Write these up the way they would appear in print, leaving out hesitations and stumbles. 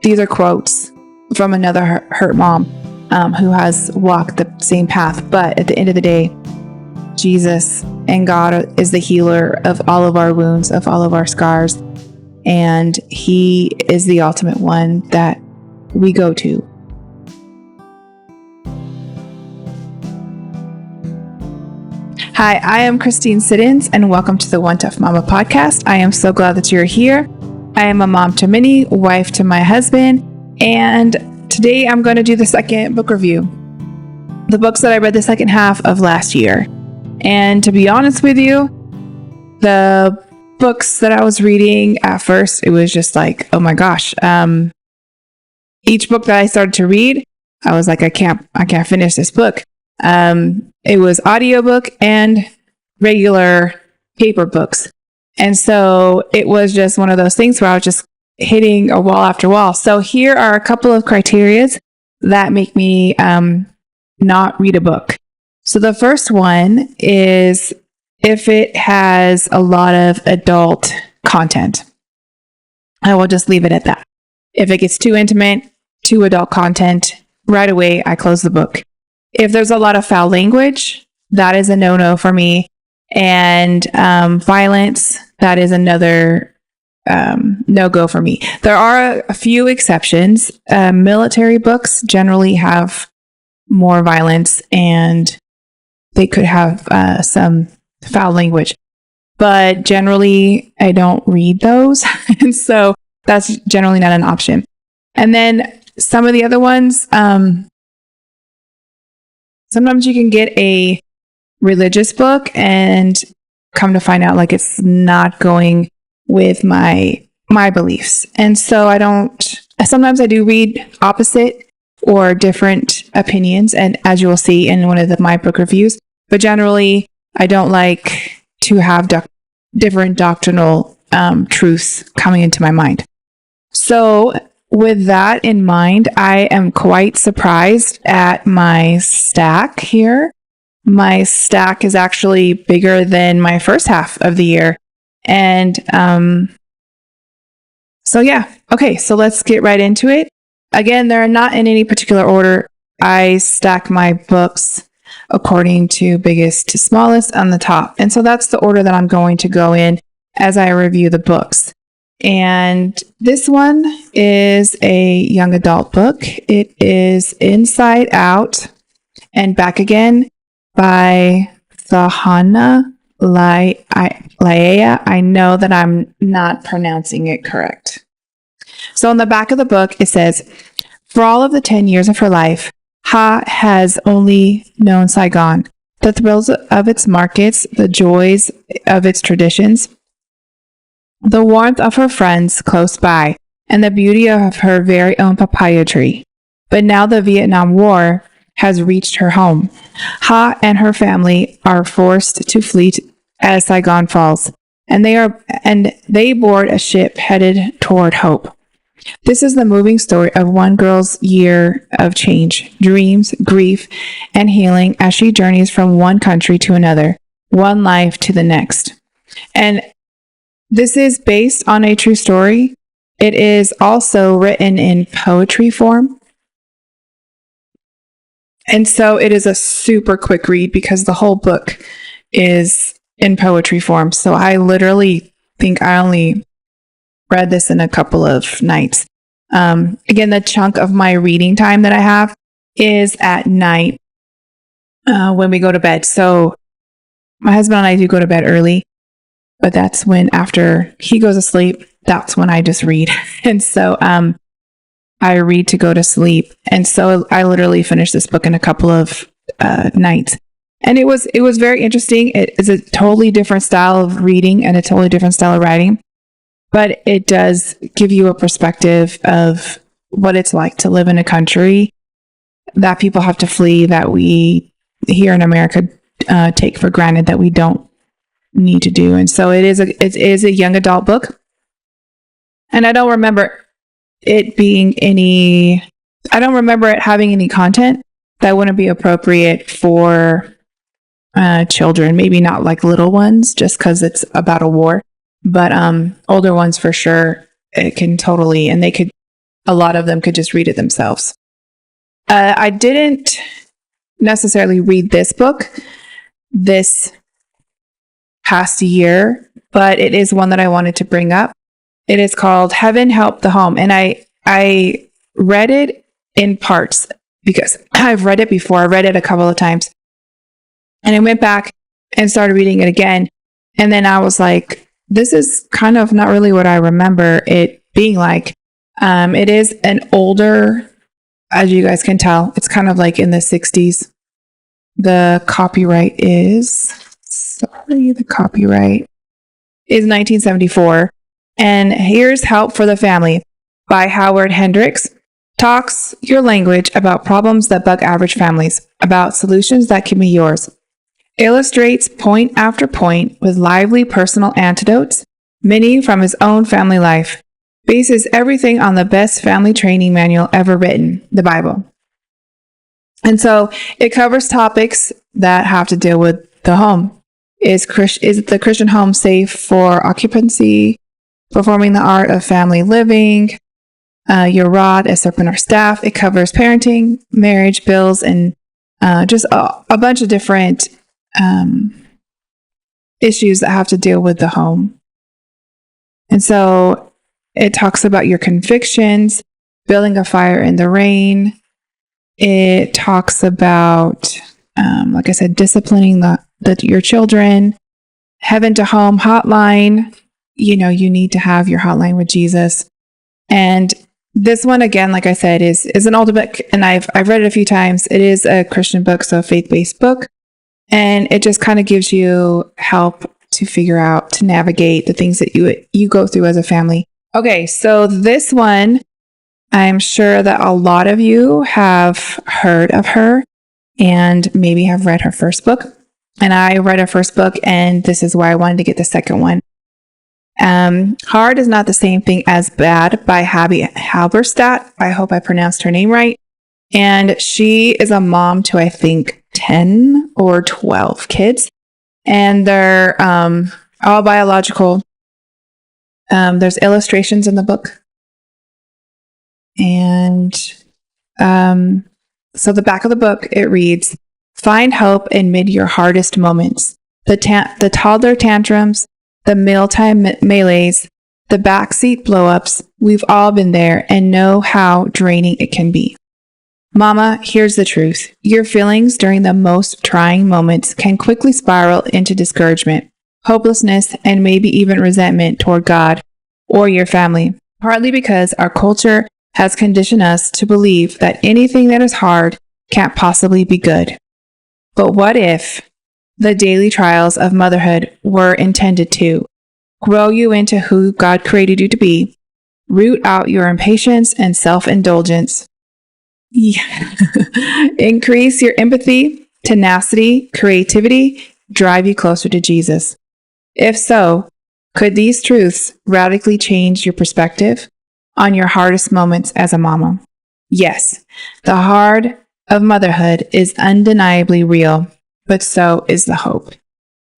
these are quotes from another hurt mom who has walked the same path. But at the end of the day, Jesus and God is the healer of all of our wounds, of all of our scars. And He is the ultimate one that we go to. Hi, I am Christine Siddons, and welcome to the One Tough Mama podcast. I am so glad that you're here. I am a mom to many, wife to my husband, and today I'm going to do the second book review. The books that I read the second half of last year. And to be honest with you, the books that I was reading at first, it was just like, oh my gosh. Each book that I started to read, I was like, I can't finish this book. It was audiobook and regular paper books. And so it was just one of those things where I was just hitting a wall after wall. So here are a couple of criteria that make me not read a book. So the first one is if it has a lot of adult content. I will just leave it at that. If it gets too intimate, too adult content, right away I close the book. If there's a lot of foul language, that is a no-no for me. And violence, that is another no-go for me. There are a few exceptions. Military books generally have more violence and they could have some foul language. But generally, I don't read those. And so that's generally not an option. And then some of the other ones, sometimes you can get a religious book and come to find out like it's not going with my beliefs. And so sometimes I do read opposite or different opinions. And as you will see in one of my book reviews, but generally I don't like to have different doctrinal truths coming into my mind. So with that in mind, I am quite surprised at my stack here. My stack is actually bigger than my first half of the year. And so yeah, okay, so let's get right into it. Again, they're not in any particular order. I stack my books according to biggest to smallest on the top. And so that's the order that I'm going to go in as I review the books. And this one is a young adult book. It is Inside Out and Back Again by Thahana Laia. I know that I'm not pronouncing it correct. So on the back of the book, it says, for all of the 10 years of her life, Ha has only known Saigon, the thrills of its markets, the joys of its traditions, the warmth of her friends close by, and the beauty of her very own papaya tree. But now the Vietnam War has reached her home. Ha and her family are forced to flee as Saigon falls, and they board a ship headed toward hope. This is the moving story of one girl's year of change, dreams, grief, and healing as she journeys from one country to another, one life to the next. And this is based on a true story. It is also written in poetry form. And so it is a super quick read because the whole book is in poetry form. So I literally think I only read this in a couple of nights. Again, the chunk of my reading time that I have is at night when we go to bed. So my husband and I do go to bed early, but that's when after he goes to sleep, that's when I just read. And so I read to go to sleep. And so I literally finished this book in a couple of nights. And it was very interesting. It is a totally different style of reading and a totally different style of writing. But it does give you a perspective of what it's like to live in a country that people have to flee, that we here in America take for granted that we don't need to do. And so it is a young adult book. And I don't remember it having any content that wouldn't be appropriate for children. Maybe not like little ones, just because it's about a war. But older ones for sure, it can totally, and they could a lot of them could just read it themselves. I didn't necessarily read this book this past year, but it is one that I wanted to bring up. It is called Heaven Help the Home. And I read it in parts because I've read it before. I read it a couple of times. And I went back and started reading it again. And then I was like, this is kind of not really what I remember it being like. It is an older, as you guys can tell, it's kind of like in the 60s. The copyright is 1974. And here's Help for the Family by Howard Hendricks. Talks your language about problems that bug average families, about solutions that can be yours. Illustrates point after point with lively personal anecdotes, many from his own family life. Bases everything on the best family training manual ever written, the Bible. And so it covers topics that have to deal with the home. Is the Christian home safe for occupancy? Performing the art of family living? Your rod as serpent or staff. It covers parenting, marriage, bills, and just a bunch of different issues that have to deal with the home. And so it talks about your convictions, building a fire in the rain. It talks about, like I said, disciplining your children, Heaven to Home hotline. You know, you need to have your hotline with Jesus. And this one, again, like I said, is an older book, and I've read it a few times. It is a Christian book, so a faith-based book. And it just kind of gives you help to figure out, to navigate the things that you go through as a family. Okay, so this one, I'm sure that a lot of you have heard of her and maybe have read her first book. And I read her first book, and this is why I wanted to get the second one. Hard is not the same thing as bad by Abby Halberstadt. I hope I pronounced her name right. And she is a mom to, I think, 10 or 12 kids. And they're all biological. There's illustrations in the book. And so the back of the book, it reads, find hope amid your hardest moments. The toddler tantrums, the mealtime melees, the backseat blow-ups. We've all been there and know how draining it can be. Mama, here's the truth. Your feelings during the most trying moments can quickly spiral into discouragement, hopelessness, and maybe even resentment toward God or your family, partly because our culture has conditioned us to believe that anything that is hard can't possibly be good. But what if the daily trials of motherhood were intended to grow you into who God created you to be, root out your impatience and self-indulgence, increase your empathy, tenacity, creativity, drive you closer to Jesus? If so, could these truths radically change your perspective on your hardest moments as a mama? Yes, the hard of motherhood is undeniably real, but so is the hope.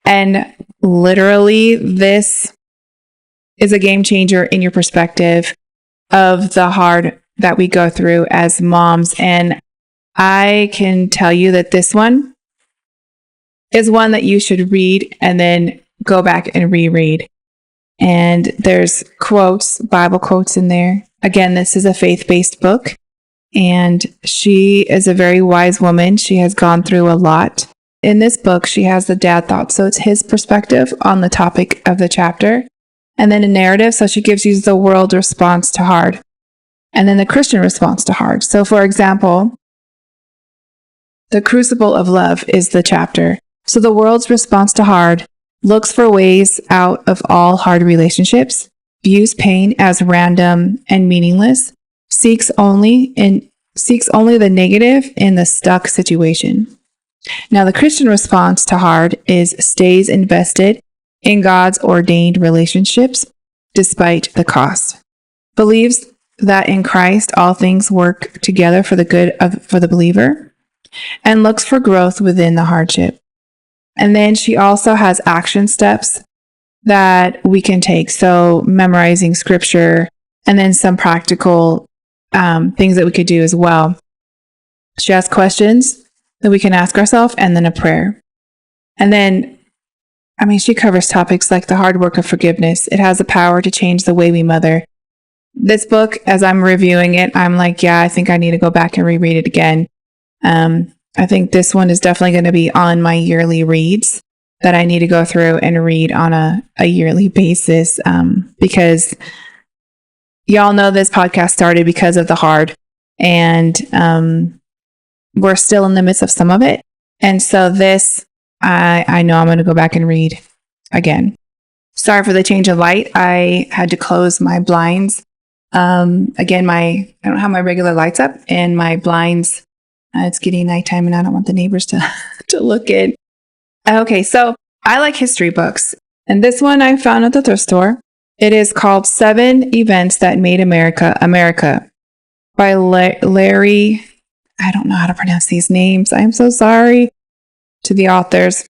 And literally, this is a game changer in your perspective of the hard that we go through as moms. And I can tell you that this one is one that you should read and then go back and reread. And there's quotes, Bible quotes in there. Again, this is a faith-based book, and she is a very wise woman. She has gone through a lot. In this book, she has the dad thought, so it's his perspective on the topic of the chapter. And then a narrative, so she gives you the world response to hard. And then the Christian response to hard. So for example, the crucible of love is the chapter. So the world's response to hard looks for ways out of all hard relationships, views pain as random and meaningless, seeks only the negative in the stuck situation. Now, the Christian response to hard is stays invested in God's ordained relationships despite the cost. Believes that in Christ all things work together for the good for the believer, and looks for growth within the hardship. And then she also has action steps that we can take. So memorizing scripture, and then some practical things that we could do as well. She has questions that we can ask ourselves, and then a prayer. And then, she covers topics like the hard work of forgiveness. It has the power to change the way we mother. This book, as I'm reviewing it, I'm like, yeah, I think I need to go back and reread it again. I think this one is definitely going to be on my yearly reads that I need to go through and read on a yearly basis, because y'all know this podcast started because of the hard, and we're still in the midst of some of it. And so this, I know I'm going to go back and read again. Sorry for the change of light. I had to close my blinds. Again, I don't have my regular lights up, and my blinds, it's getting nighttime and I don't want the neighbors to look in. Okay, so I like history books, and this one I found at the thrift store. It is called 7 Events That Made America, America by Larry. I don't know how to pronounce these names. I'm so sorry to the authors.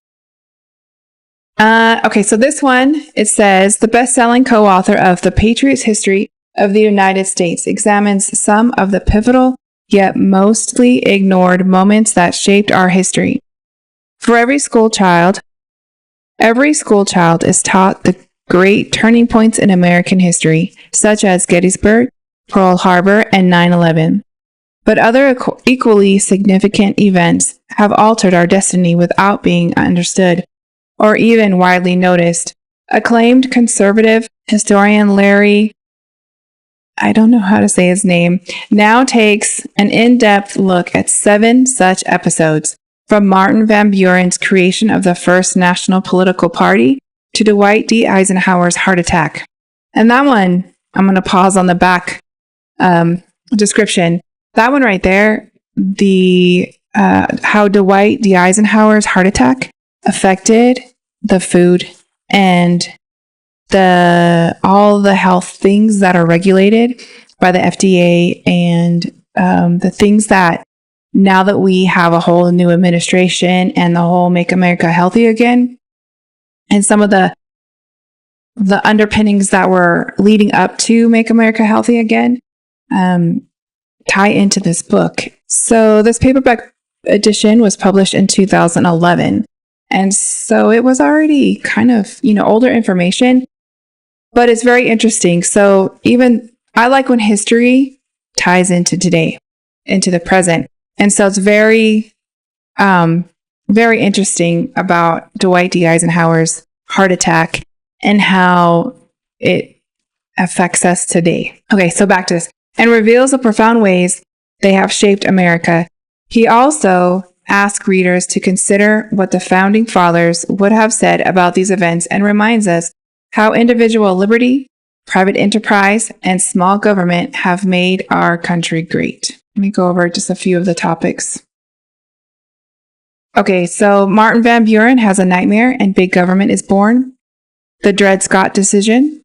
Okay, so this one, it says, the best-selling co-author of The Patriot's History of the United States examines some of the pivotal yet mostly ignored moments that shaped our history. For every school child is taught the great turning points in American history, such as Gettysburg, Pearl Harbor, and 9/11. But other equally significant events have altered our destiny without being understood or even widely noticed. Acclaimed conservative historian Larry, I don't know how to say his name, now takes an in-depth look at 7 such episodes, from Martin Van Buren's creation of the first national political party to Dwight D. Eisenhower's heart attack. And that one, I'm going to pause on the back description. That one right there, the how Dwight D. Eisenhower's heart attack affected the food and all the health things that are regulated by the FDA, and the things that, now that we have a whole new administration and the whole Make America Healthy Again, and some of the underpinnings that were leading up to Make America Healthy Again, tie into this book. So this paperback edition was published in 2011. And so it was already kind of, older information, but it's very interesting. So even I like when history ties into today, into the present. And so it's very, very interesting about Dwight D. Eisenhower's heart attack and how it affects us today. Okay, so back to this. And reveals the profound ways they have shaped America. He also asked readers to consider what the founding fathers would have said about these events, and reminds us how individual liberty, private enterprise, and small government have made our country great. Let me go over just a few of the topics. Okay, so Martin Van Buren has a nightmare and big government is born. The Dred Scott decision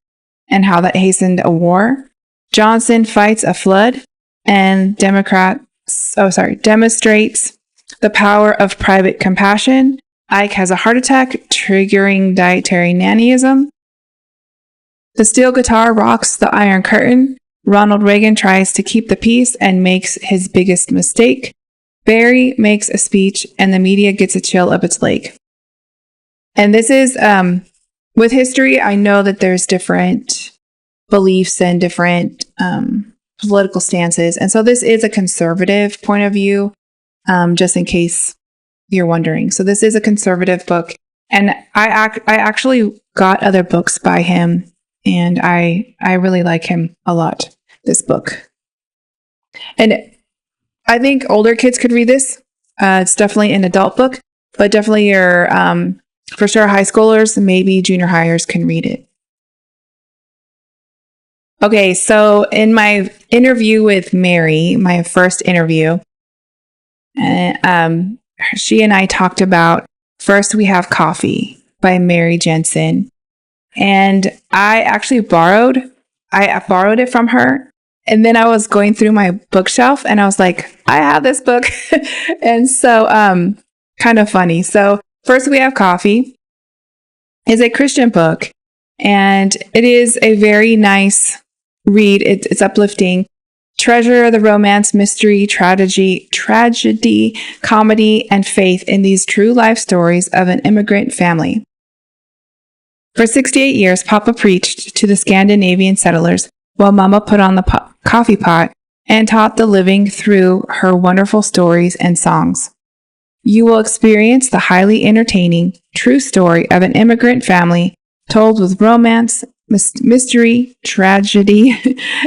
and how that hastened a war. Johnson fights a flood and demonstrates the power of private compassion. Ike has a heart attack, triggering dietary nannyism. The steel guitar rocks the Iron Curtain. Ronald Reagan tries to keep the peace and makes his biggest mistake. Barry makes a speech and the media gets a chill up its leg. And this is, with history, I know that there's different beliefs and different political stances. And so this is a conservative point of view, just in case you're wondering. So this is a conservative book. And I actually got other books by him, and I really like him a lot, this book. And I think older kids could read this. It's definitely an adult book, but definitely your, for sure, high schoolers, maybe junior highers can read it. Okay, so in my interview with Mary, my first interview, she and I talked about First We Have Coffee by Mary Jensen. And I actually borrowed it from her. And then I was going through my bookshelf and I was like, I have this book. And so, kind of funny. So First We Have Coffee is a Christian book, and it is a very nice read. It's uplifting. Treasure the romance, mystery, tragedy, comedy, and faith in these true life stories of an immigrant family. For 68 years, Papa preached to the Scandinavian settlers while Mama put on the coffee pot and taught the living through her wonderful stories and songs. You will experience the highly entertaining, true story of an immigrant family told with romance, mystery, tragedy,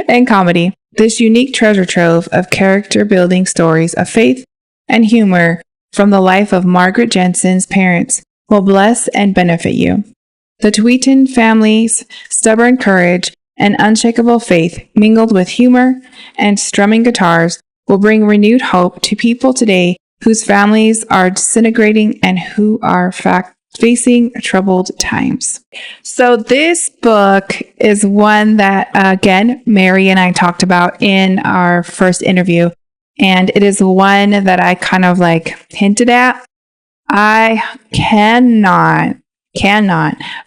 and comedy. This unique treasure trove of character-building stories of faith and humor from the life of Margaret Jensen's parents will bless and benefit you. The Tweeton family's stubborn courage and unshakable faith, mingled with humor and strumming guitars, will bring renewed hope to people today whose families are disintegrating and who are facing troubled times. So this book is one that, again, Mary and I talked about in our first interview, and it is one that I kind of hinted at. I cannot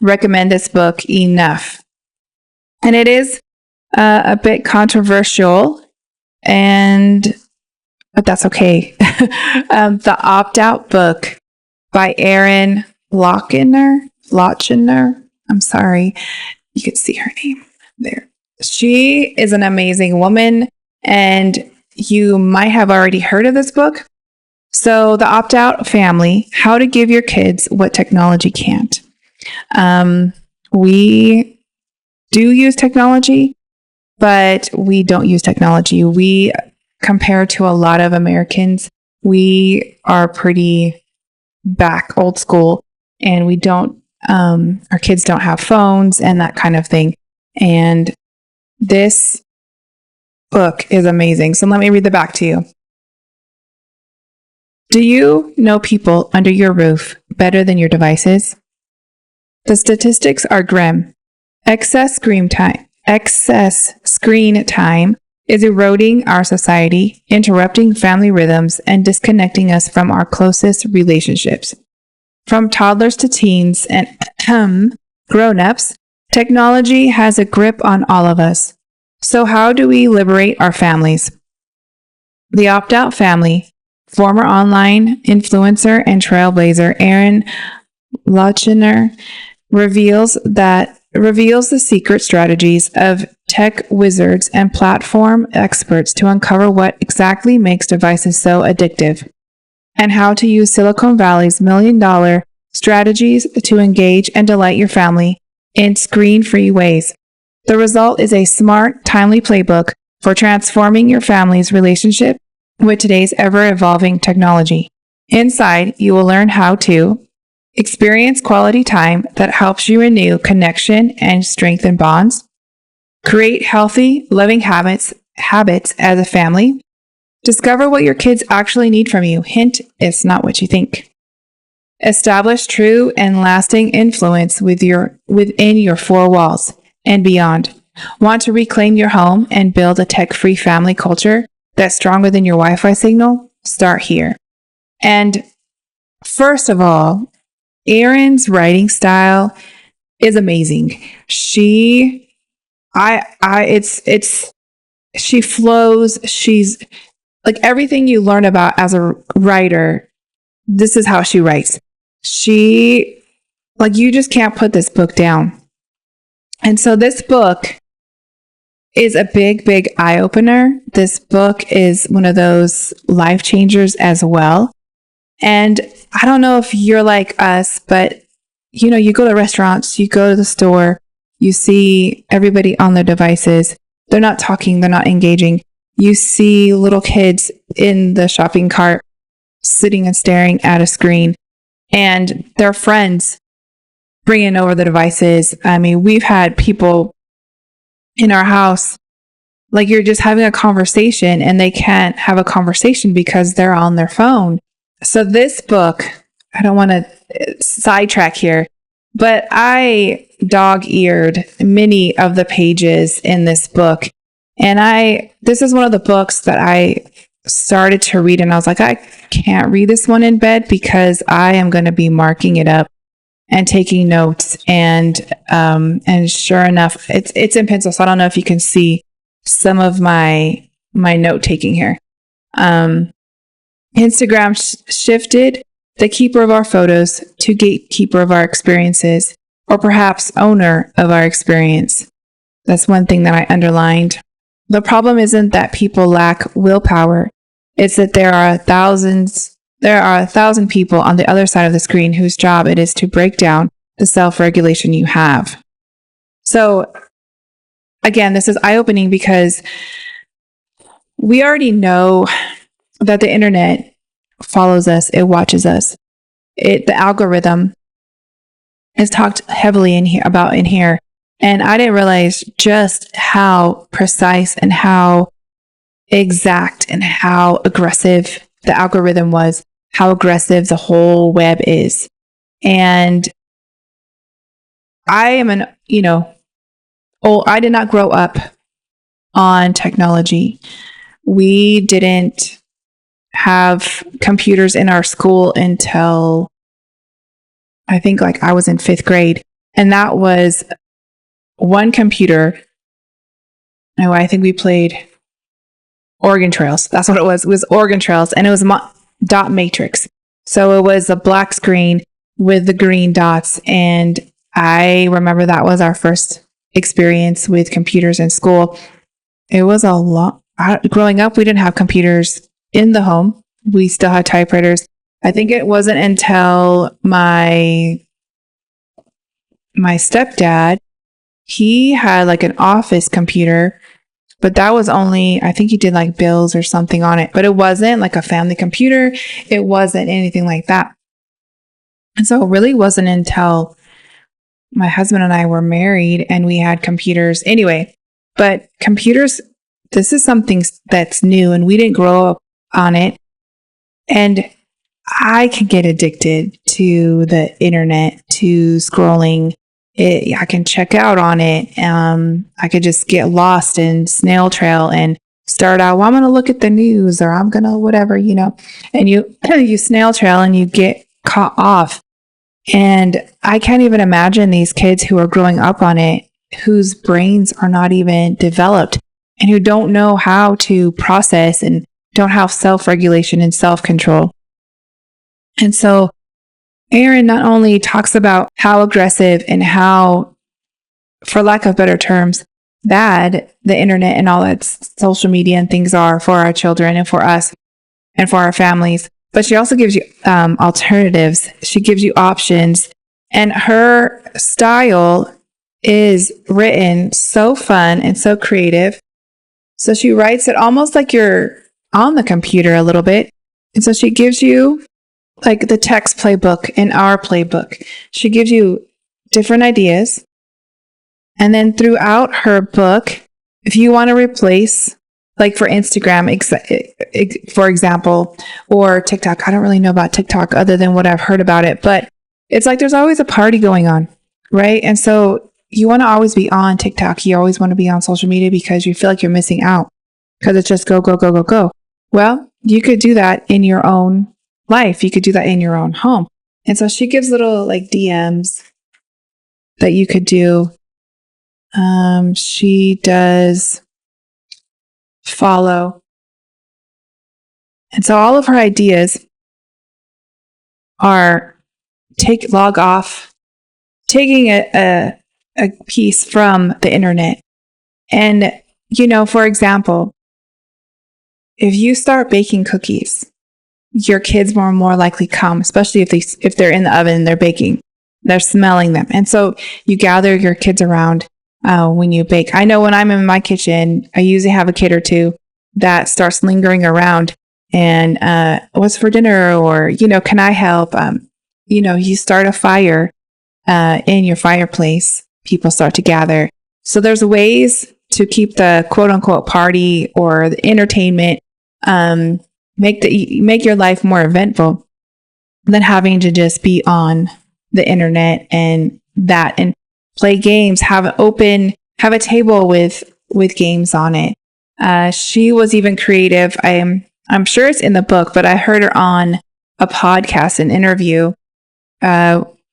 recommend this book enough. And it is a bit controversial, but that's okay. The Opt-Out Book by Erin Lochner. I'm sorry. You can see her name there. She is an amazing woman, and you might have already heard of this book. So, The Opt-Out Family, How to Give Your Kids What Technology Can't. We do use technology, but we don't use technology. We, compared to a lot of Americans, we are pretty back old school, and we don't, our kids don't have phones and that kind of thing. And this book is amazing. So let me read the back to you. Do you know people under your roof better than your devices? The statistics are grim. Excess screen time is eroding our society, interrupting family rhythms, and disconnecting us from our closest relationships. From toddlers to teens and grown-ups, technology has a grip on all of us. So how do we liberate our families? The Opt-Out Family, former online influencer and trailblazer Erin Lochner, reveals the secret strategies of tech wizards and platform experts to uncover what exactly makes devices so addictive, and how to use Silicon Valley's $1 million strategies to engage and delight your family in screen-free ways. The result is a smart, timely playbook for transforming your family's relationship with today's ever-evolving technology. Inside, you will learn how to experience quality time that helps you renew connection and strengthen bonds, create healthy, loving habits as a family, discover what your kids actually need from you. Hint, it's not what you think. Establish true and lasting influence within your four walls and beyond. Want to reclaim your home and build a tech-free family culture that's stronger than your Wi-Fi signal? Start here. And first of all, Erin's writing style is amazing. She flows. She's like everything you learn about as a writer. This is how she writes. You just can't put this book down. And so this book is a big, big eye opener. This book is one of those life changers as well. And I don't know if you're like us, but you go to restaurants, you go to the store, you see everybody on their devices. They're not talking, they're not engaging. You see little kids in the shopping cart sitting and staring at a screen, and their friends bringing over the devices. I mean, we've had people in our house, you're just having a conversation and they can't have a conversation because they're on their phone. So this book, I don't want to sidetrack here, but I dog-eared many of the pages in this book. And this is one of the books that I started to read, and I was like, I can't read this one in bed because I am going to be marking it up and taking notes. And sure enough, it's in pencil, so I don't know if you can see some of my my note taking here. Instagram shifted the keeper of our photos to gatekeeper of our experiences, or perhaps owner of our experience. That's one thing that I underlined. The problem isn't that people lack willpower. It's that there are a thousand people on the other side of the screen whose job it is to break down the self-regulation you have. So again, this is eye-opening because we already know that the internet follows us, it watches us. The algorithm is talked heavily in here. And I didn't realize just how precise and how exact and how aggressive the algorithm was, how aggressive the whole web is. And I am I did not grow up on technology. We didn't have computers in our school until I think like I was in 5th grade. And that was one computer. Oh, I think we played Oregon Trails. That's what it was. It was Oregon Trails, and it was dot matrix. So it was a black screen with the green dots. And I remember that was our first experience with computers in school. It was a lot. Growing up, we didn't have computers in the home. We still had typewriters. I think it wasn't until my stepdad, he had like an office computer, but that was only, I think he did like bills or something on it, but it wasn't like a family computer. It wasn't anything like that. And so it really wasn't until my husband and I were married and we had computers anyway. But computers, this is something that's new and we didn't grow up on it. And I can get addicted to the internet, to scrolling. I can check out on it. I could just get lost in snail trail and start out, well, I'm going to look at the news or I'm going to whatever, and you snail trail and you get caught off. And I can't even imagine these kids who are growing up on it, whose brains are not even developed and who don't know how to process and don't have self-regulation and self-control. And so Aaron not only talks about how aggressive and how, for lack of better terms, bad the internet and all that social media and things are for our children and for us and for our families, but she also gives you alternatives. She gives you options, and her style is written so fun and so creative. So she writes it almost like you're on the computer a little bit. And so she gives you like the text playbook and our playbook. She gives you different ideas. And then throughout her book, if you want to replace, like for Instagram, for example, or TikTok, I don't really know about TikTok other than what I've heard about it, but it's like there's always a party going on, right? And so you want to always be on TikTok. You always want to be on social media because you feel like you're missing out because it's just go, go, go, go, go. Well, you could do that in your own life. You could do that in your own home. And so she gives little like DMs that you could do. She does follow. And so all of her ideas are log off, taking a piece from the internet. And, for example, if you start baking cookies, your kids are more likely come, especially if they're in the oven and they're baking, they're smelling them. And so you gather your kids around when you bake. I know when I'm in my kitchen, I usually have a kid or two that starts lingering around and what's for dinner, or, can I help? You start a fire in your fireplace, people start to gather. So there's ways to keep the quote unquote party or the entertainment, make your life more eventful than having to just be on the internet and play games, have a table with games on it. She was even creative. I'm sure it's in the book, but I heard her on a podcast, an interview,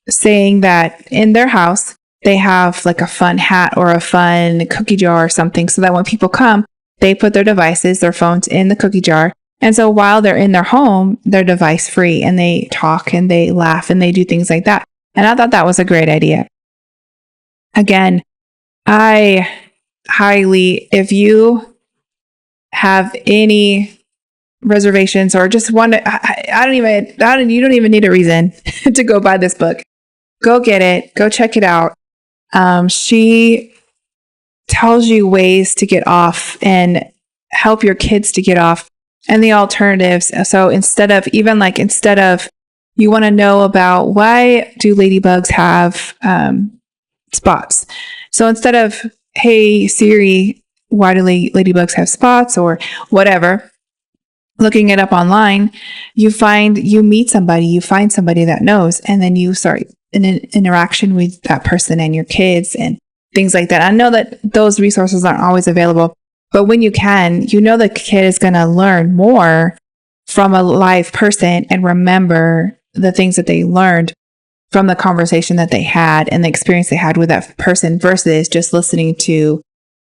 saying that in their house, they have like a fun hat or a fun cookie jar or something, so that when people come, they put their devices, their phones in the cookie jar. And so while they're in their home, they're device free and they talk and they laugh and they do things like that. And I thought that was a great idea. Again, I highly, if you have any reservations or just want to, you don't even need a reason to go buy this book. Go get it. Go check it out. She tells you ways to get off and help your kids to get off and the alternatives. So instead of you want to know about why do ladybugs have spots. So instead of, hey Siri, why do ladybugs have spots or whatever, looking it up online, you find somebody that knows, and then you start an interaction with that person and your kids and things like that. I know that those resources aren't always available, but when you can, the kid is going to learn more from a live person and remember the things that they learned from the conversation that they had and the experience they had with that person versus just listening to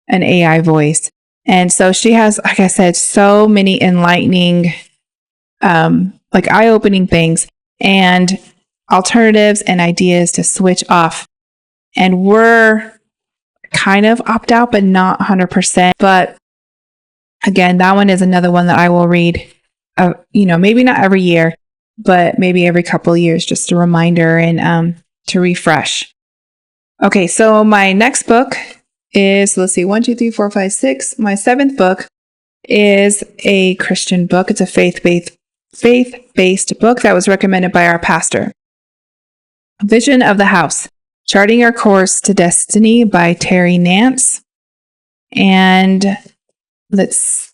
an AI voice. And so she has, like I said, so many enlightening, eye-opening things and alternatives and ideas to switch off. And we're kind of opt out, but not 100%. But again, that one is another one that I will read, maybe not every year, but maybe every couple of years, just a reminder and to refresh. Okay, so my next book is, let's see, 1, 2, 3, 4, 5, 6. My 7th book is a Christian book. It's a faith-based book that was recommended by our pastor. Vision of the House, Charting Your Course to Destiny by Terry Nance. And let's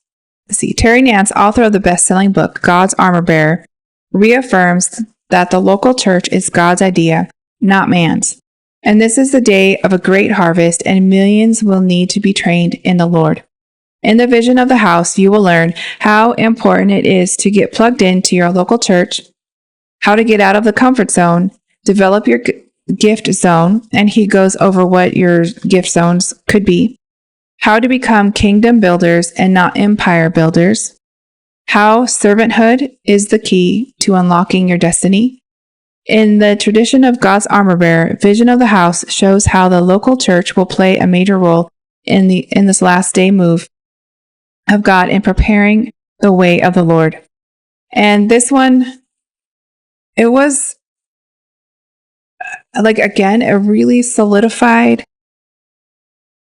see, Terry Nance, author of the best-selling book, God's Armor Bearer, reaffirms that the local church is God's idea, not man's. And this is the day of a great harvest, and millions will need to be trained in the Lord. In the vision of the house, you will learn how important it is to get plugged into your local church, how to get out of the comfort zone, develop your gift zone, and he goes over what your gift zones could be, how to become kingdom builders and not empire builders, how servanthood is the key to unlocking your destiny. In the tradition of God's Armor Bearer, Vision of the House shows how the local church will play a major role in this last day move of God in preparing the way of the Lord. And this one, it was again, it really solidified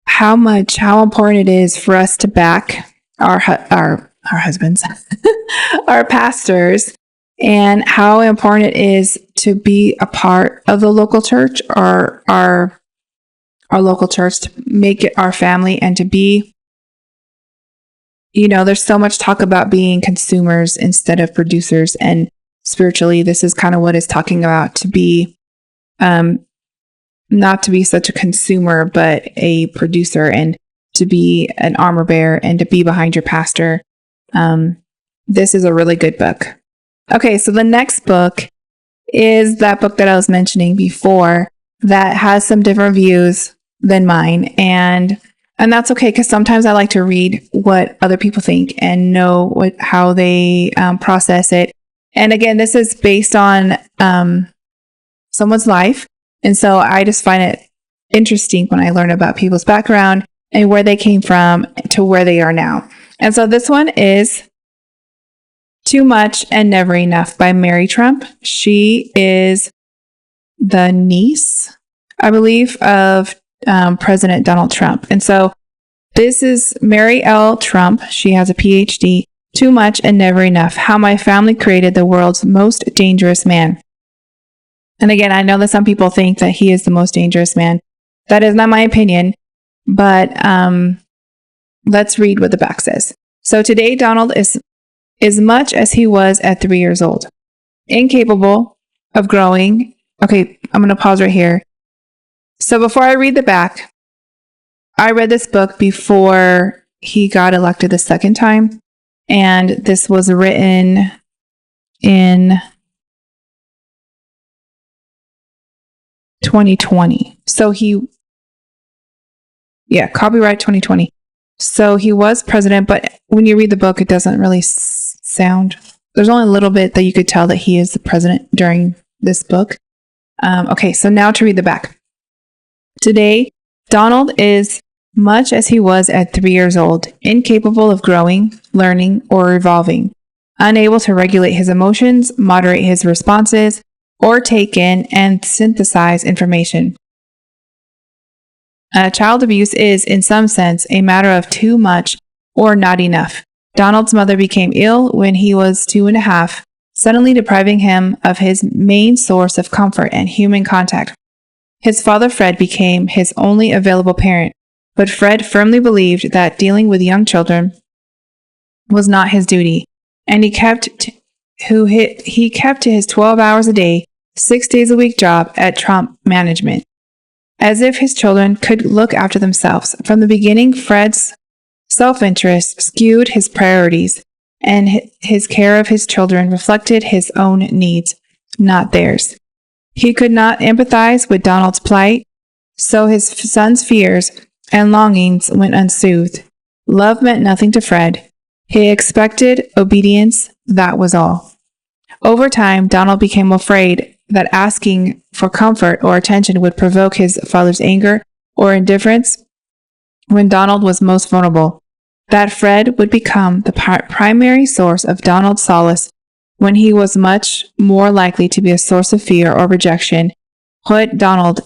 how important it is for us to back our husbands, our pastors, and how important it is to be a part of the local church or our local church, to make it our family and to be, there's so much talk about being consumers instead of producers. And spiritually, this is kind of what it's talking about, to be, not to be such a consumer, but a producer, and to be an armor bearer and to be behind your pastor. This is a really good book. Okay, so the next book is that book that I was mentioning before that has some different views than mine. And that's okay, because sometimes I like to read what other people think and know how they process it. And again, this is based on someone's life. And so I just find it interesting when I learn about people's background and where they came from to where they are now. And so this one is Too Much and Never Enough by Mary Trump. She is the niece, I believe, of President Donald Trump. And so this is Mary L. Trump. She has a PhD. Too Much and Never Enough, How My Family Created the World's Most Dangerous Man. And again, I know that some people think that he is the most dangerous man. That is not my opinion, but let's read what the back says. So today, Donald is as much as he was at 3 years old, incapable of growing. Okay, I'm going to pause right here. So before I read the back, I read this book before he got elected the second time, and this was written in 2020. So copyright 2020. So he was president, but when you read the book, it doesn't really sound, there's only a little bit that you could tell that he is the president during this book. Okay, so now to read the back. Today, Donald is much as he was at 3 years old, incapable of growing, learning, or evolving, unable to regulate his emotions, moderate his responses, or take in and synthesize information. Child abuse is, in some sense, a matter of too much or not enough. Donald's mother became ill when he was 2.5, suddenly depriving him of his main source of comfort and human contact. His father, Fred, became his only available parent, but Fred firmly believed that dealing with young children was not his duty, and he kept to his 12 hours a day, 6 days a week job at Trump Management, as if his children could look after themselves. From the beginning, Fred's self-interest skewed his priorities, and his care of his children reflected his own needs, not theirs. He could not empathize with Donald's plight, so his son's fears and longings went unsoothed. Love meant nothing to Fred. He expected obedience, that was all. Over time, Donald became afraid that asking for comfort or attention would provoke his father's anger or indifference when Donald was most vulnerable, that Fred would become the primary source of Donald's solace when he was much more likely to be a source of fear or rejection, put Donald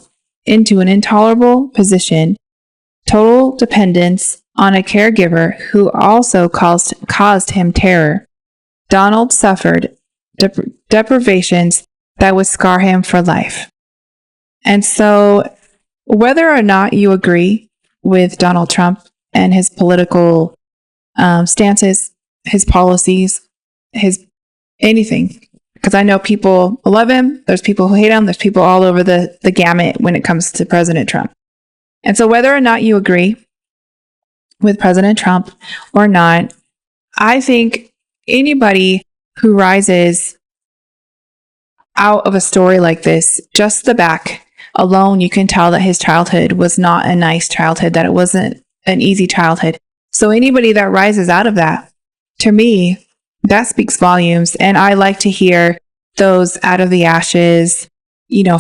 into an intolerable position, total dependence on a caregiver who also caused him terror. Donald suffered deprivations that would scar him for life. And so, whether or not you agree with Donald Trump and his political stances, his policies, his anything, because I know people love him, there's people who hate him, there's people all over the gamut when it comes to President Trump. And so whether or not you agree with President Trump or not, I think anybody who rises out of a story like this, just the back alone, you can tell that his childhood was not a nice childhood, that it wasn't an easy childhood. So anybody that rises out of that, to me, that speaks volumes. And I like to hear those out of the ashes,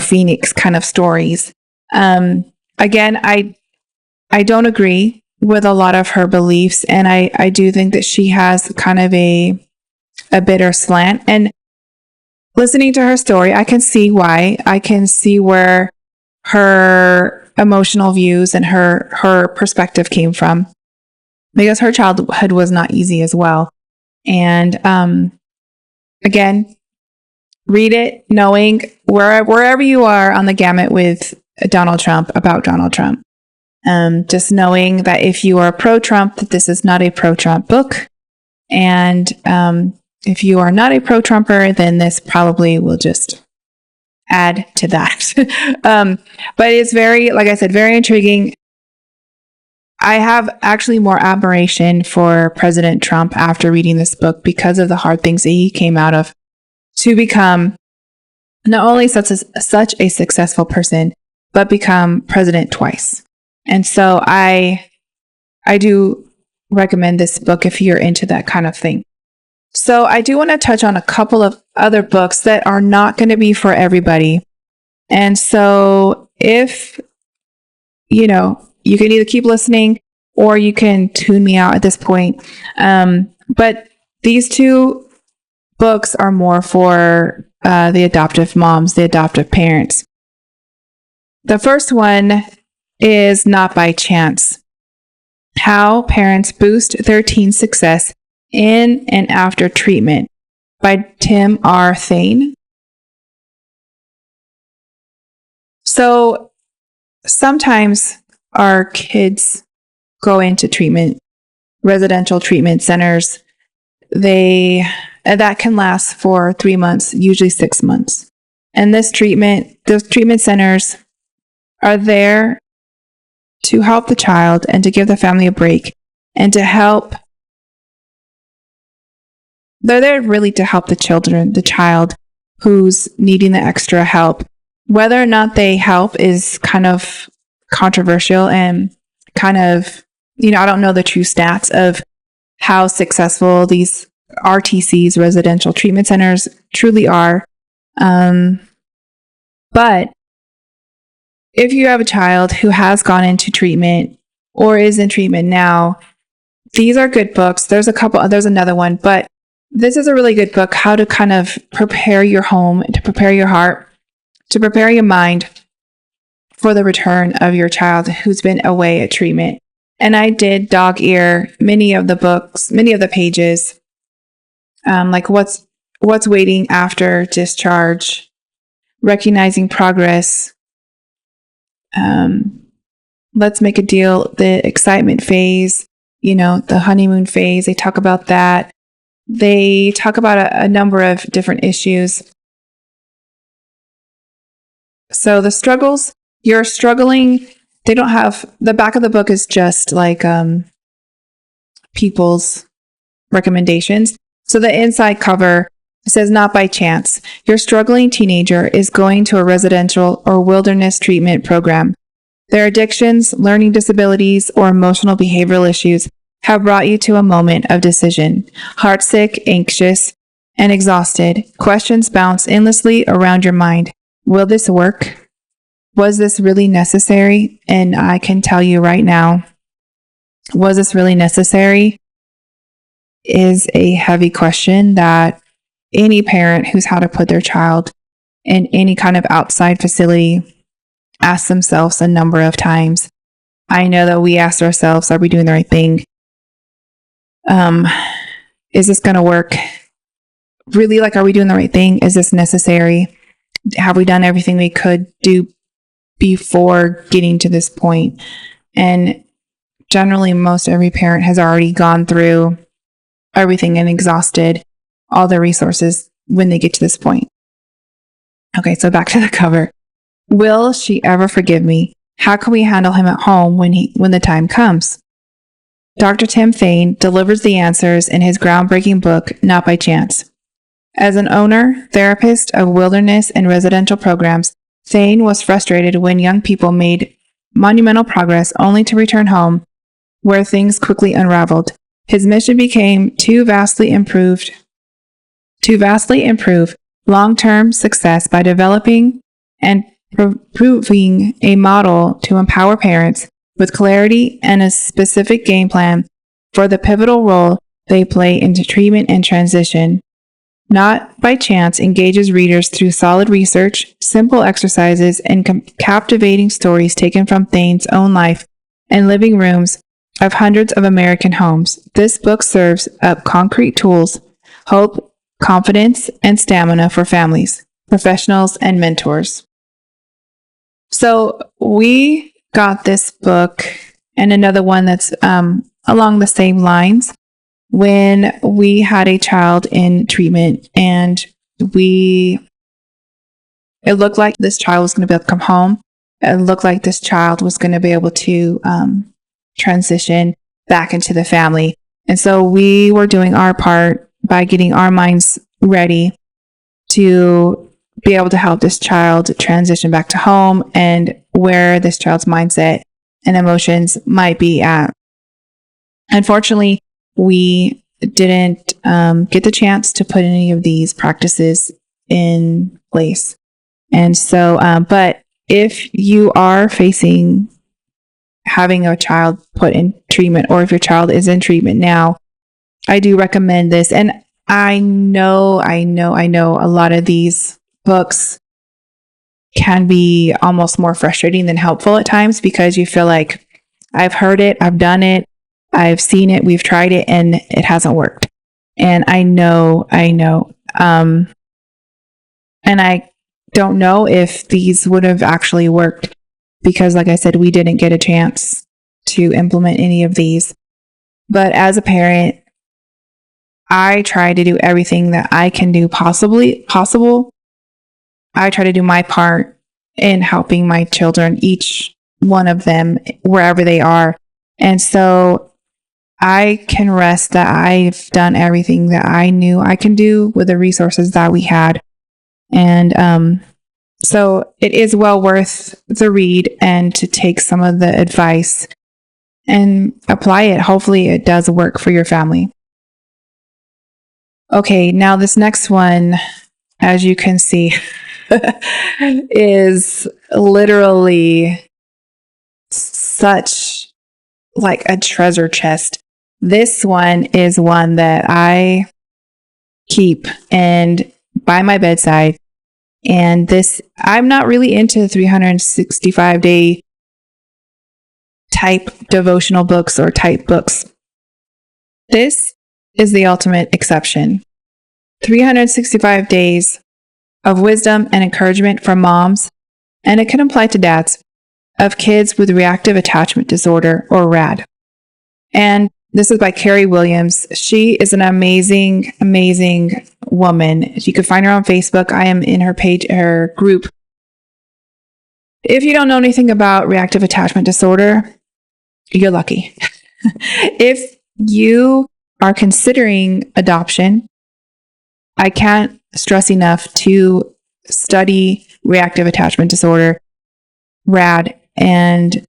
Phoenix kind of stories. Again, I don't agree with a lot of her beliefs, and I do think that she has kind of a bitter slant. And listening to her story, I can see why. I can see where her emotional views and her perspective came from, because her childhood was not easy as well. And again, read it knowing wherever you are on the gamut with Donald Trump, about Donald Trump. Just knowing that if you are pro-Trump, that this is not a pro-Trump book. And if you are not a pro-Trumper, then this probably will just add to that. But it's very, like I said, very intriguing. I have actually more admiration for President Trump after reading this book because of the hard things that he came out of to become not only such a successful person, but become president twice. And so I do recommend this book if you're into that kind of thing. So I do want to touch on a couple of other books that are not going to be for everybody. And so if, you can either keep listening or you can tune me out at this point. But these two books are more for the adoptive moms, the adoptive parents. The first one is Not by Chance: How Parents Boost Their Teen Success in and After Treatment by Tim R. Thane. So sometimes our kids go into residential treatment centers. That can last for 3 months, usually 6 months. And those treatment centers are there to help the child and to give the family a break and to help. They're there really to help the child who's needing the extra help. Whether or not they help is kind of controversial and kind of, I don't know the true stats of how successful these RTCs, residential treatment centers, truly are. But if you have a child who has gone into treatment or is in treatment now, these are good books. There's another one, but this is a really good book, how to kind of prepare your home, to prepare your heart, to prepare your mind for the return of your child who's been away at treatment. And I did dog ear many of the pages, like what's waiting after discharge, recognizing progress, let's make a deal, the excitement phase, the honeymoon phase. They talk about that. They talk about a number of different issues. So the struggles, you're struggling, they don't have, the back of the book is just like people's recommendations. So the inside cover says, not by chance, your struggling teenager is going to a residential or wilderness treatment program. Their addictions, learning disabilities, or emotional behavioral issues have brought you to a moment of decision. Heartsick, anxious, and exhausted, questions bounce endlessly around your mind. Will this work? Was this really necessary? And I can tell you right now, was this really necessary? Is a heavy question that any parent who's had to put their child in any kind of outside facility asks themselves a number of times. I know that we asked ourselves, are we doing the right thing? Is this going to work? Really, are we doing the right thing? Is this necessary? Have we done everything we could do before getting to this point? And generally, most every parent has already gone through everything and exhausted all the resources when they get to this point. Okay, so back to the cover. Will she ever forgive me? How can we handle him at home when the time comes? Dr. Tim Thane delivers the answers in his groundbreaking book, Not by Chance. As an owner, therapist of wilderness and residential programs, Thane was frustrated when young people made monumental progress only to return home where things quickly unraveled. His mission became to vastly improve long-term success by developing and proving a model to empower parents with clarity and a specific game plan for the pivotal role they play in treatment and transition. Not by Chance engages readers through solid research, simple exercises, and captivating stories taken from Thane's own life and living rooms of hundreds of American homes. This book serves up concrete tools, hope, confidence, and stamina for families, professionals, and mentors. So we got this book and another one that's along the same lines when we had a child in treatment, and it looked like this child was going to be able to come home. It looked like this child was going to be able to transition back into the family. And so we were doing our part by getting our minds ready to be able to help this child transition back to home and where this child's mindset and emotions might be at. Unfortunately, we didn't get the chance to put any of these practices in place. And so, but if you are facing having a child put in treatment, or if your child is in treatment now, I do recommend this. And I know a lot of these books can be almost more frustrating than helpful at times, because you feel like, I've heard it, I've done it, I've seen it, we've tried it, and it hasn't worked. And I know. And I don't know if these would have actually worked, because like I said, we didn't get a chance to implement any of these. But as a parent, I try to do everything that I can do possible. I try to do my part in helping my children, each one of them, wherever they are. And so I can rest that I've done everything that I knew I can do with the resources that we had. And so it is well worth the read and to take some of the advice and apply it. Hopefully it does work for your family. Okay, now this next one, as you can see, is literally such like a treasure chest. This one is one that I keep and by my bedside. And this, I'm not really into 365-day type devotional books or type books. This is the ultimate exception. 365 days of wisdom and encouragement from moms, and it can apply to dads, of kids with reactive attachment disorder, or RAD. And this is by Carrie Williams. She is an amazing, amazing woman. You can find her on Facebook. I am in her page, her group. If you don't know anything about reactive attachment disorder, you're lucky. If you are considering adoption, I can't stress enough to study reactive attachment disorder, RAD, and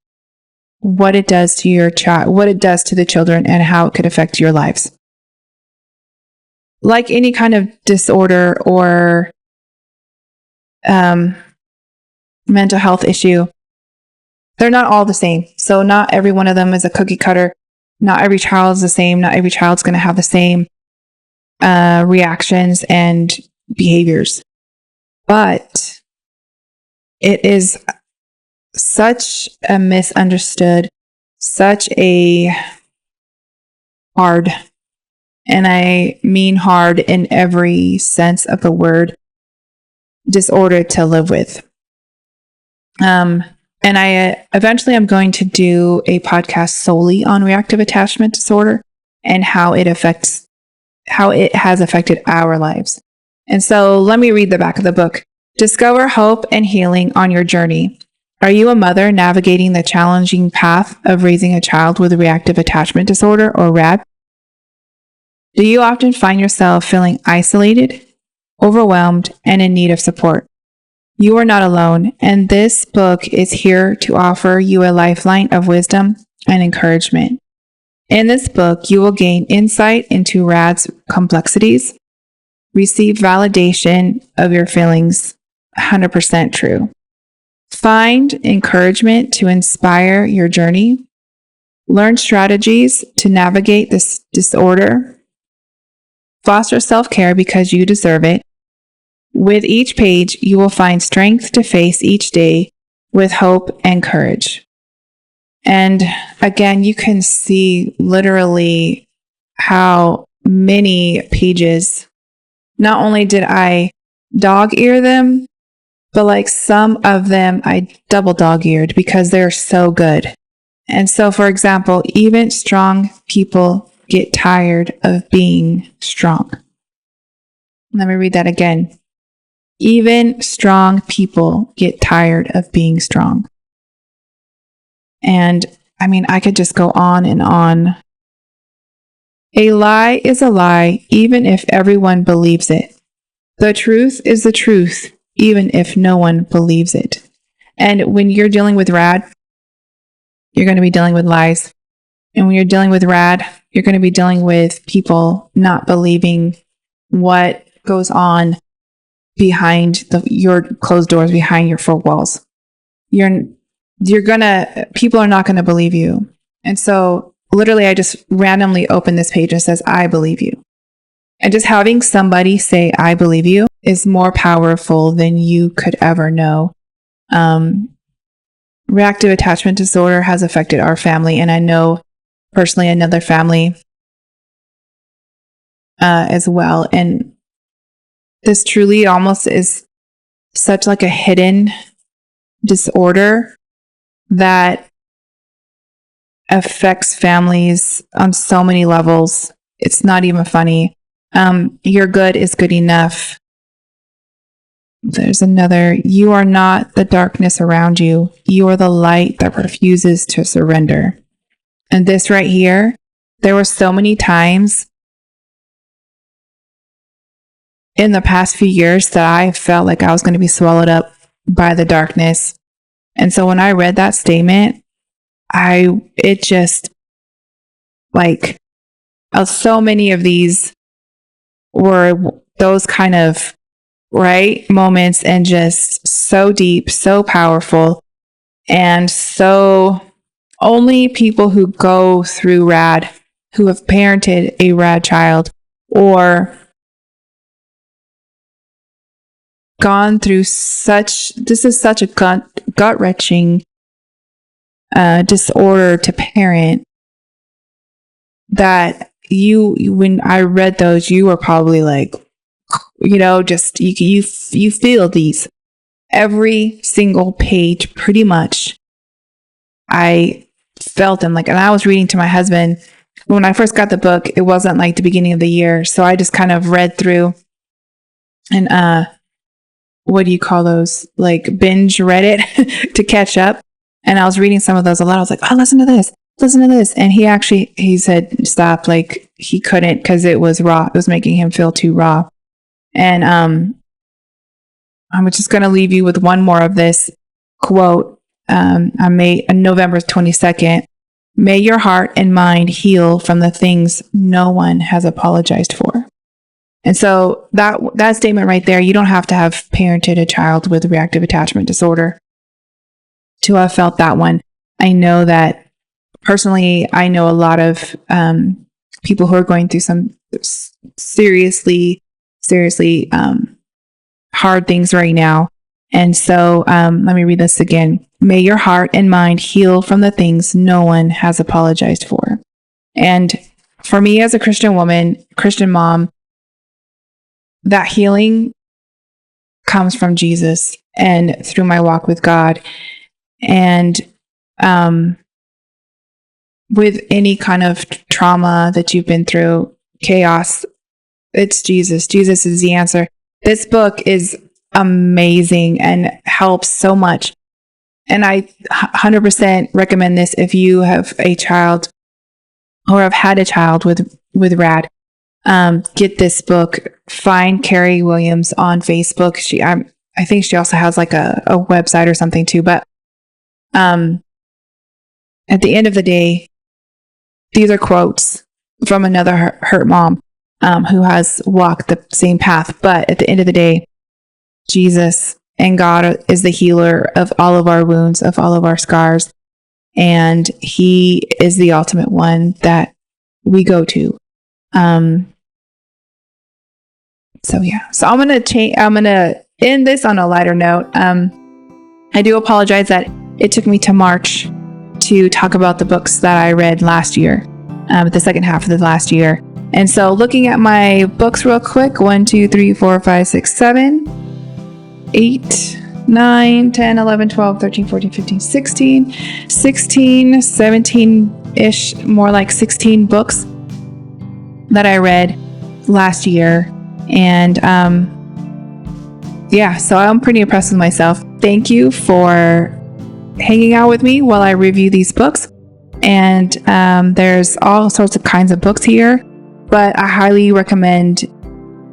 what it does to your child, what it does to the children, and how it could affect your lives. Like any kind of disorder or mental health issue, they're not all the same. So not every one of them is a cookie cutter. Not every child is the same. Not every child's going to have the same reactions and behaviors. But it is such a misunderstood, such a hard, and I mean hard in every sense of the word, disorder to live with. And I eventually I'm going to do a podcast solely on reactive attachment disorder and how it has affected our lives. And so let me read the back of the book. Discover hope and healing on your journey. Are you a mother navigating the challenging path of raising a child with reactive attachment disorder, or RAD? Do you often find yourself feeling isolated, overwhelmed, and in need of support? You are not alone, and this book is here to offer you a lifeline of wisdom and encouragement. In this book, you will gain insight into RAD's complexities, receive validation of your feelings, 100% true. Find encouragement to inspire your journey. Learn strategies to navigate this disorder. Foster self-care because you deserve it. With each page, you will find strength to face each day with hope and courage. And again, you can see literally how many pages, not only did I dog ear them, but like some of them I double dog eared because they're so good. And so, for example, even strong people get tired of being strong. Let me read that again. Even strong people get tired of being strong. And I mean, I could just go on and on. A lie is a lie, even if everyone believes it. The truth is the truth, even if no one believes it. And when you're dealing with RAD, you're going to be dealing with lies. And when you're dealing with RAD, you're going to be dealing with people not believing what goes on behind your closed doors, behind your four walls. People are not going to believe you. And so literally I just randomly opened this page and it says, I believe you. And just having somebody say, I believe you is more powerful than you could ever know. Reactive attachment disorder has affected our family. And I know personally another family as well. And this truly almost is such like a hidden disorder that affects families on so many levels. It's not even funny. Your good is good enough. There's another. You are not the darkness around you. You are the light that refuses to surrender. And this right here, there were so many times in the past few years that I felt like I was going to be swallowed up by the darkness. And so when I read that statement, it just like, so many of these were those kind of right moments, and just so deep, so powerful, and so only people who go through rad, who have parented a rad child, or gone through this is such a gut wrenching disorder to parent, that when I read those, you were probably like, just you feel these every single page pretty much. I felt them, like, and I was reading to my husband when I first got the book. It wasn't like the beginning of the year, so I just kind of read through and what do you call those, like binge read it to catch up. And I was reading some of those a lot. I was like, oh, listen to this, and he said stop, like he couldn't, because it was raw, it was making him feel too raw. And I'm just going to leave you with one more of this quote. On November 22nd, may your heart and mind heal from the things no one has apologized for. And so that statement right there, you don't have to have parented a child with reactive attachment disorder to have felt that one. I know that personally, I know a lot of people who are going through some seriously hard things right now. And so let me read this again. May your heart and mind heal from the things no one has apologized for. And for me as a Christian woman, Christian mom, that healing comes from Jesus and through my walk with God. And with any kind of trauma that you've been through, chaos, it's Jesus. Jesus is the answer. This book is amazing and helps so much. And I 100% recommend this if you have a child or have had a child with RAD. Get this book. Find Carrie Williams on Facebook. I think she also has like a website or something too. But at the end of the day, these are quotes from another hurt mom who has walked the same path. But at the end of the day, Jesus and God is the healer of all of our wounds, of all of our scars. And he is the ultimate one that we go to. So I'm going to end this on a lighter note. I do apologize that it took me to March to talk about the books that I read last year, the second half of the last year. And so looking at my books real quick, 1, 2, 3, 4, 5, 6, 7, 8, 9, 10, 11, 12, 13, 14, 15, 16, 17-ish, more like 16 books that I read last year. And so I'm pretty impressed with myself. Thank you for hanging out with me while I review these books. And there's all sorts of kinds of books here, but I highly recommend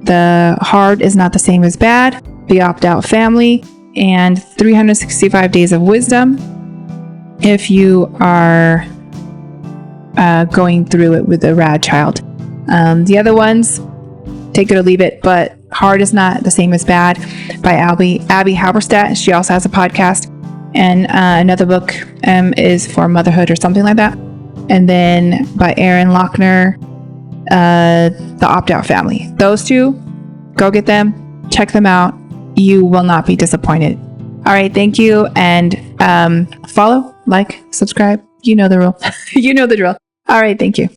The Hard Is Not the Same as Bad, The Opt-Out Family, and 365 Days of Wisdom if you are going through it with a rad child. The other ones, take it or leave it, but Hard Is Not the Same as Bad by Abby Halberstadt. She also has a podcast. And another book is for motherhood or something like that. And then by Erin Lochner, The Opt-Out Family. Those two, go get them, check them out. You will not be disappointed. All right, thank you. And follow, like, subscribe. You know the rule. You know the drill. All right, thank you.